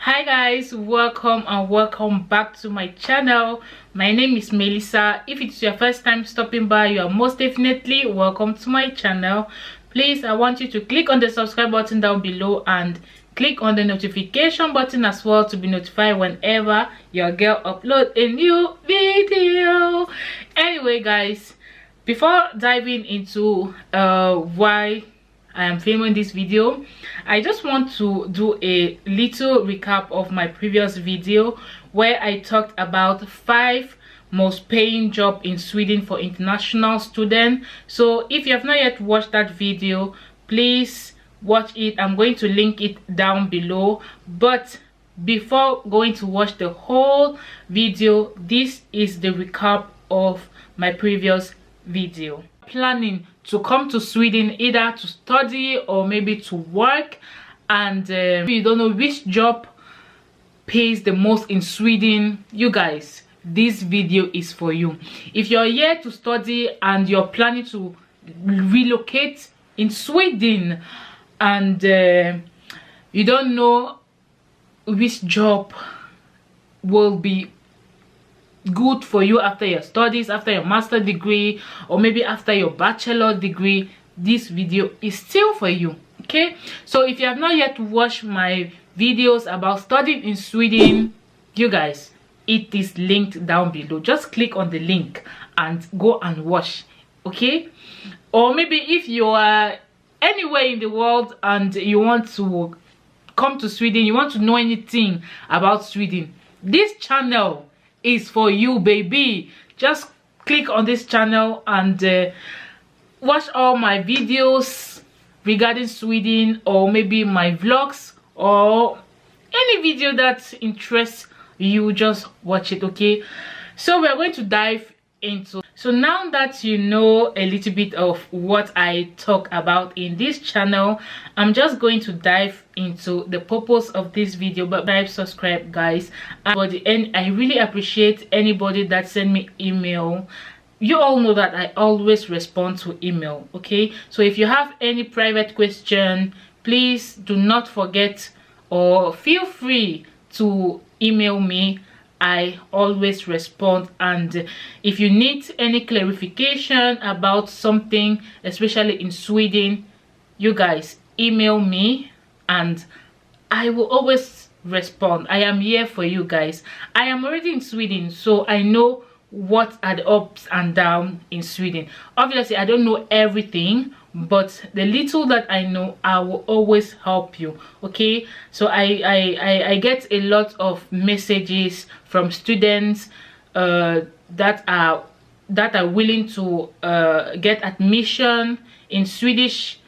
Hi guys, welcome and welcome back to my channel. My name is Melissa. If it's your first time stopping by, you are most definitely welcome to my channel. Please, I want you to click on the subscribe button down below and click on the notification button as well to be notified whenever your girl upload a new video. Anyway guys, before diving into why I am filming this video, I just want to do a little recap of my previous video where I talked about 5 most paying job in Sweden for international students. So if you have not yet watched that video, please watch it. I'm going to link it down below. But before going to watch the whole video, this is the recap of my previous video. Planning to come to Sweden either to study or maybe to work, and you don't know which job pays the most in Sweden, you guys, this video is for you. If you're here to study and you're planning to relocate in Sweden and you don't know which job will be good for you after your studies, after your master degree, or maybe after your bachelor degree, this video is still for you. Okay, so if you have not yet watched my videos about studying in Sweden, you guys, it is linked down below. Just click on the link and go and watch. Okay, or maybe if you are anywhere in the world and you want to come to Sweden, you want to know anything about Sweden, this channel is for you, baby. Just click on this channel and watch all my videos regarding Sweden, or maybe my vlogs, or any video that interests you. Just watch it. Okay, so we're going to dive into, so now that you know a little bit of what I talk about in this channel, I'm just going to dive into the purpose of this video. But subscribe guys, and I really appreciate anybody that send me email. You all know that I always respond to email. Okay, so if you have any private question, please do not forget or feel free to email me. I always respond. And if you need any clarification about something, especially in Sweden, you guys email me and I will always respond. I am here for you guys. I am already in Sweden, so I know what are the ups and downs in Sweden. Obviously I don't know everything, but the little that I know, I will always help you. Okay, so I get a lot of messages from students that are willing to get admission in Swedish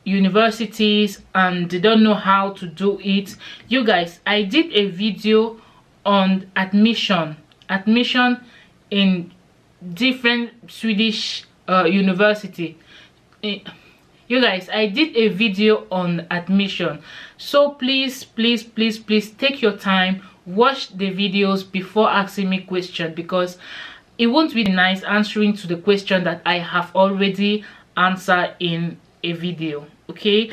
universities and they don't know how to do it. You guys, I did a video on admission in different Swedish university. You guys, I did a video on admission, so please take your time, watch the videos before asking me questions, because it won't be nice answering to the question that I have already answered in a video. Okay,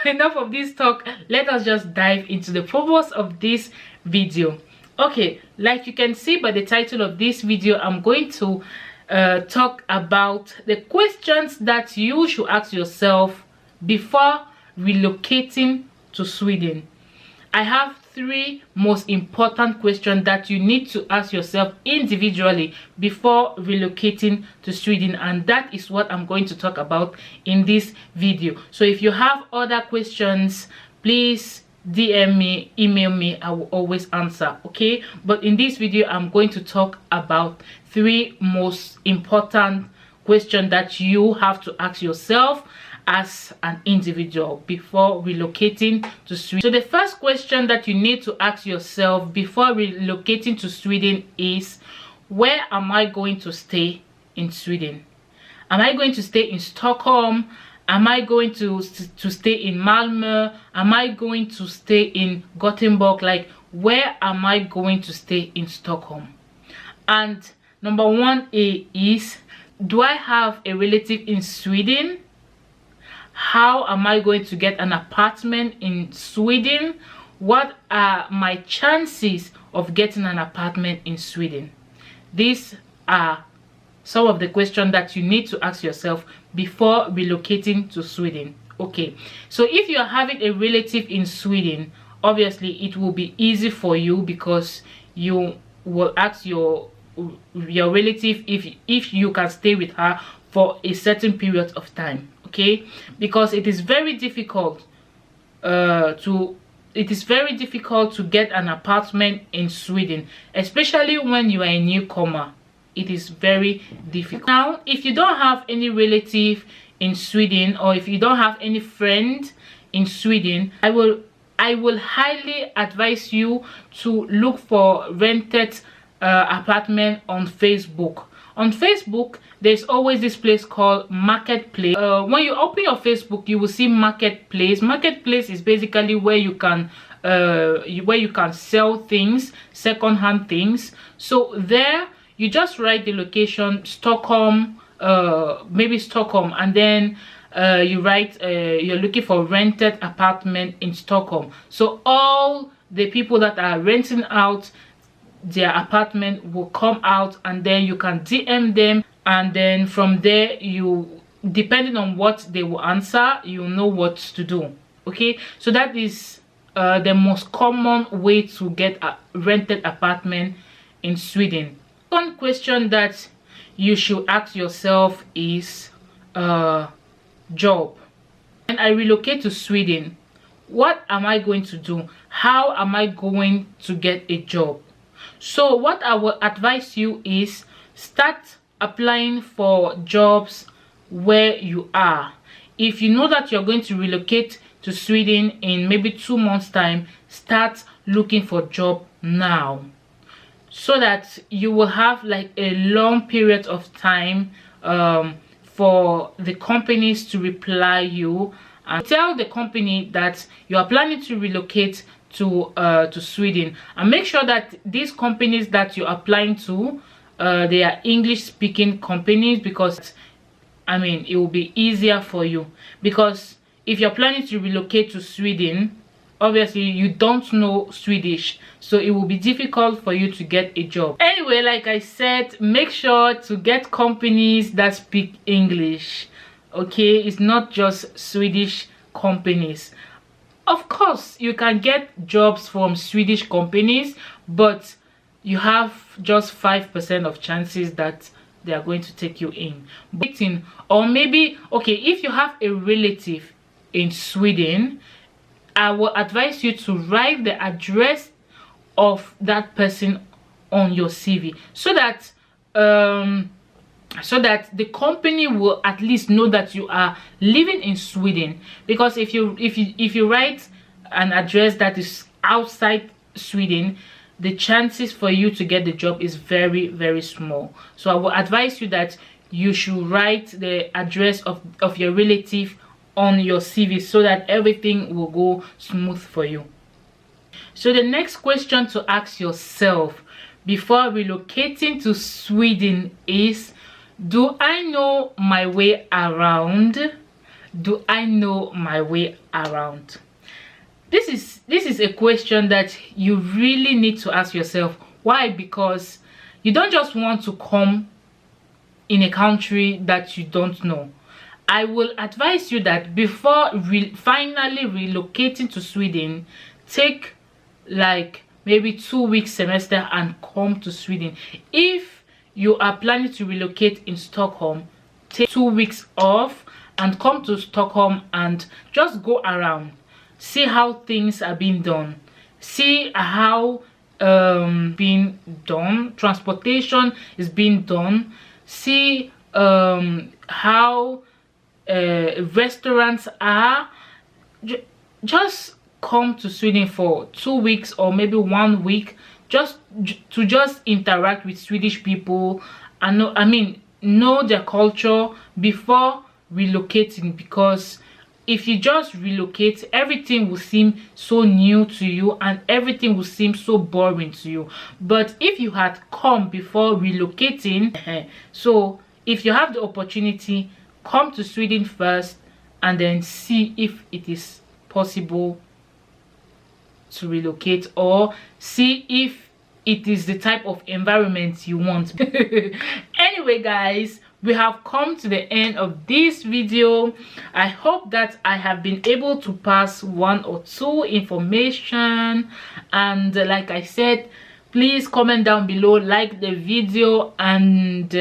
enough of this talk. Let us just dive into the purpose of this video. Okay, like you can see by the title of this video, I'm going to talk about the questions that you should ask yourself before relocating to Sweden. I have 3 most important questions that you need to ask yourself individually before relocating to Sweden, and that is what I'm going to talk about in this video. So if you have other questions, please DM me, email me, I will always answer. Okay, but in this video I'm going to talk about 3 most important questions that you have to ask yourself as an individual before relocating to Sweden. So the first question that you need to ask yourself before relocating to Sweden is, where am I going to stay in Sweden? Am I going to stay in Stockholm? Am I going to stay in Malmö? Am I going to stay in Gothenburg? Like, where am I going to stay in Stockholm? And number 1A is, do I have a relative in Sweden? How am I going to get an apartment in Sweden? what are my chances of getting an apartment in Sweden? These are some of the questions that you need to ask yourself before relocating to Sweden. Okay, so if you are having a relative in Sweden, obviously it will be easy for you, because you will ask your relative if you can stay with her for a certain period of time. Okay, because it is very difficult to get an apartment in Sweden, especially when you are a newcomer. It is very difficult. Now, if you don't have any relative in Sweden, or if you don't have any friend in Sweden, I will highly advise you to look for rented apartment on Facebook. On Facebook, there's always this place called Marketplace. When you open your Facebook, you will see Marketplace. Marketplace is basically where you can sell things, second-hand things. So there, you just write the location, Stockholm, maybe Stockholm, and then you write you're looking for rented apartment in Stockholm. So all the people that are renting out their apartment will come out, and then you can DM them, and then from there, you, depending on what they will answer, you know what to do. Okay, so that is the most common way to get a rented apartment in Sweden. One question that you should ask yourself is job. When I relocate to Sweden, what am I going to do? How am I going to get a job? So what I will advise you is start applying for jobs where you are. If you know that you're going to relocate to Sweden in maybe 2 months time, start looking for job now, so that you will have like a long period of time for the companies to reply you, and tell the company that you are planning to relocate to Sweden, and make sure that these companies that you're applying to, they are English speaking companies, because I mean it will be easier for you. Because if you're planning to relocate to Sweden, obviously you don't know Swedish, so it will be difficult for you to get a job. Anyway, like I said, make sure to get companies that speak English. Okay, it's not just Swedish companies. Of course, you can get jobs from Swedish companies, but you have just 5% of chances that they are going to take you in. Or maybe, okay, if you have a relative in Sweden, I will advise you to write the address of that person on your CV, so that the company will at least know that you are living in Sweden. Because if you write an address that is outside Sweden, the chances for you to get the job is very, very small. So I will advise you that you should write the address of your relative on your CV, so that everything will go smooth for you. So the next question to ask yourself before relocating to Sweden is, do I know my way around? Do I know my way around? This is a question that you really need to ask yourself. Why? Because you don't just want to come in a country that you don't know. I will advise you that before finally relocating to Sweden, take like maybe 2 weeks semester and come to Sweden. If you are planning to relocate in Stockholm, take 2 weeks off and come to Stockholm and just go around, see how things are being done, see how being done, transportation is being done, see how restaurants are. Just come to Sweden for 2 weeks or maybe 1 week, just to interact with Swedish people and know their culture before relocating. Because if you just relocate, everything will seem so new to you and everything will seem so boring to you. But if you had come before relocating, so if you have the opportunity, come to Sweden first and then see if it is possible to relocate, or see if it is the type of environment you want. Anyway guys, we have come to the end of this video. I hope that I have been able to pass one or two information, and like I said, please comment down below, like the video, and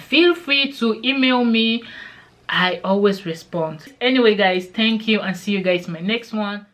feel free to email me. I always respond. Anyway guys, thank you, and see you guys in my next one.